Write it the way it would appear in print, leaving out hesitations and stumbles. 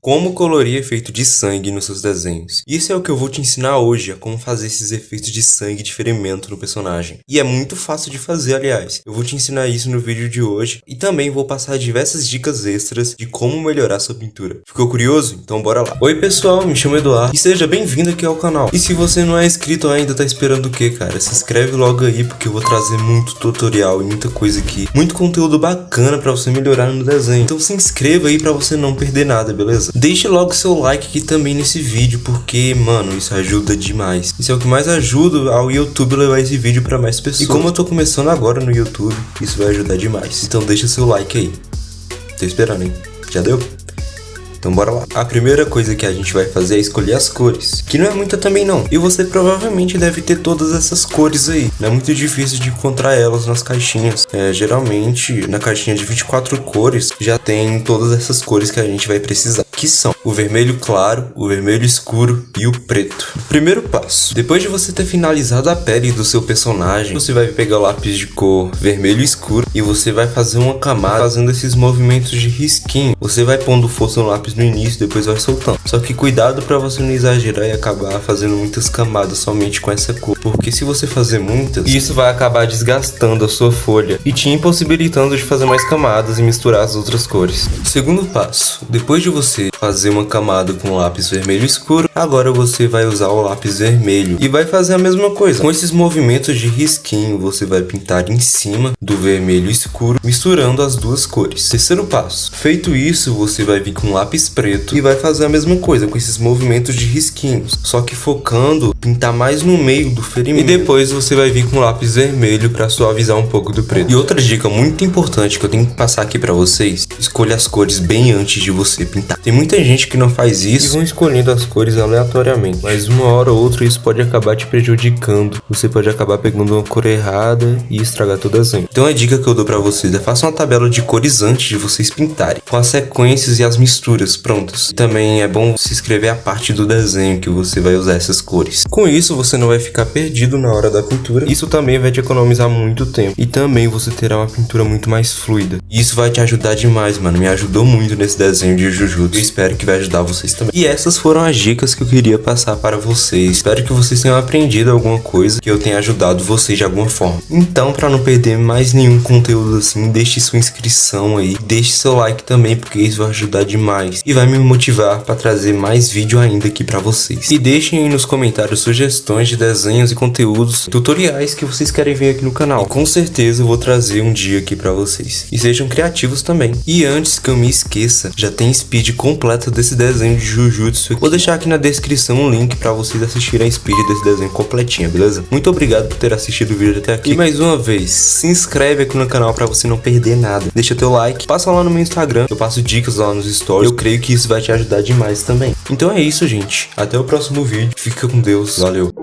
Como colorir efeito de sangue nos seus desenhos. Isso é o que eu vou te ensinar hoje, a como fazer esses efeitos de sangue de ferimento no personagem. E é muito fácil de fazer, aliás. Eu vou te ensinar isso no vídeo de hoje e também vou passar diversas dicas extras de como melhorar sua pintura. Ficou curioso? Então bora lá. Oi pessoal, me chamo Eduardo e seja bem-vindo aqui ao canal. E se você não é inscrito ainda, tá esperando o que, cara? Se inscreve logo aí porque eu vou trazer muito tutorial e muita coisa aqui. Muito conteúdo bacana pra você melhorar no desenho. Então se inscreva aí pra você não perder nada, beleza? Deixe logo seu like aqui também nesse vídeo, porque, mano, isso ajuda demais. Isso é o que mais ajuda ao YouTube levar esse vídeo pra mais pessoas. E como eu tô começando agora no YouTube, isso vai ajudar demais. Então deixa seu like aí. Tô esperando, hein? Já deu? Então bora lá. A primeira coisa que a gente vai fazer é escolher as cores, que não é muita também não. E você provavelmente deve ter todas essas cores aí. Não é muito difícil de encontrar elas nas caixinhas. Geralmente na caixinha de 24 cores já tem todas essas cores que a gente vai precisar, que são o vermelho claro, o vermelho escuro e o preto. Primeiro passo: depois de você ter finalizado a pele do seu personagem, você vai pegar o lápis de cor vermelho escuro e você vai fazer uma camada fazendo esses movimentos de risquinho. Você vai pondo força no lápis no início, depois vai soltando. Só que cuidado para você não exagerar e acabar fazendo muitas camadas somente com essa cor, porque se você fazer muitas, isso vai acabar desgastando a sua folha e te impossibilitando de fazer mais camadas e misturar as outras cores. Segundo passo: depois de você fazer uma camada com o lápis vermelho escuro, agora você vai usar o lápis vermelho e vai fazer a mesma coisa. Com esses movimentos de risquinho, você vai pintar em cima do vermelho escuro, misturando as duas cores. Terceiro passo: feito isso, você vai vir com o lápis preto e vai fazer a mesma coisa com esses movimentos de risquinhos, só que focando pintar mais no meio do ferimento. E depois você vai vir com o lápis vermelho para suavizar um pouco do preto. E outra dica muito importante que eu tenho que passar aqui para vocês: escolha as cores bem antes de você pintar. Tem muita gente que não faz isso e vão escolhendo as cores aleatoriamente, mas uma hora ou outra isso pode acabar te prejudicando. Você pode acabar pegando uma cor errada e estragar todo o desenho. Então a dica que eu dou para vocês é: faça uma tabela de cores antes de vocês pintarem, com as sequências e as misturas prontas. Também é bom se escrever a parte do desenho que você vai usar essas cores. Com isso você não vai ficar perdido na hora da pintura. Isso também vai te economizar muito tempo e também você terá uma pintura muito mais fluida. E isso vai te ajudar demais, mano. Me ajudou muito nesse desenho de Jujutsu. Eu espero que vai ajudar vocês também. E essas foram as dicas que eu queria passar para vocês. Espero que vocês tenham aprendido alguma coisa, que eu tenha ajudado vocês de alguma forma. Então, para não perder mais nenhum conteúdo assim, deixe sua inscrição aí, deixe seu like também, porque isso vai ajudar demais e vai me motivar para trazer mais vídeo ainda aqui para vocês. E deixem aí nos comentários sugestões de desenhos e conteúdos, tutoriais que vocês querem ver aqui no canal. E com certeza eu vou trazer um dia aqui para vocês. E sejam criativos também. E antes que eu me esqueça, já tem speed completa desse desenho de Jujutsu aqui. Vou deixar aqui na descrição um link para vocês assistirem a speed desse desenho completinha, beleza? Muito obrigado por ter assistido o vídeo até aqui. E mais uma vez, se inscreve aqui no canal para você não perder nada. Deixa teu like, passa lá no meu Instagram, eu passo dicas lá nos stories. Eu creio que isso vai te ajudar demais também. Então é isso, gente. Até o próximo vídeo. Fica com Deus. Valeu.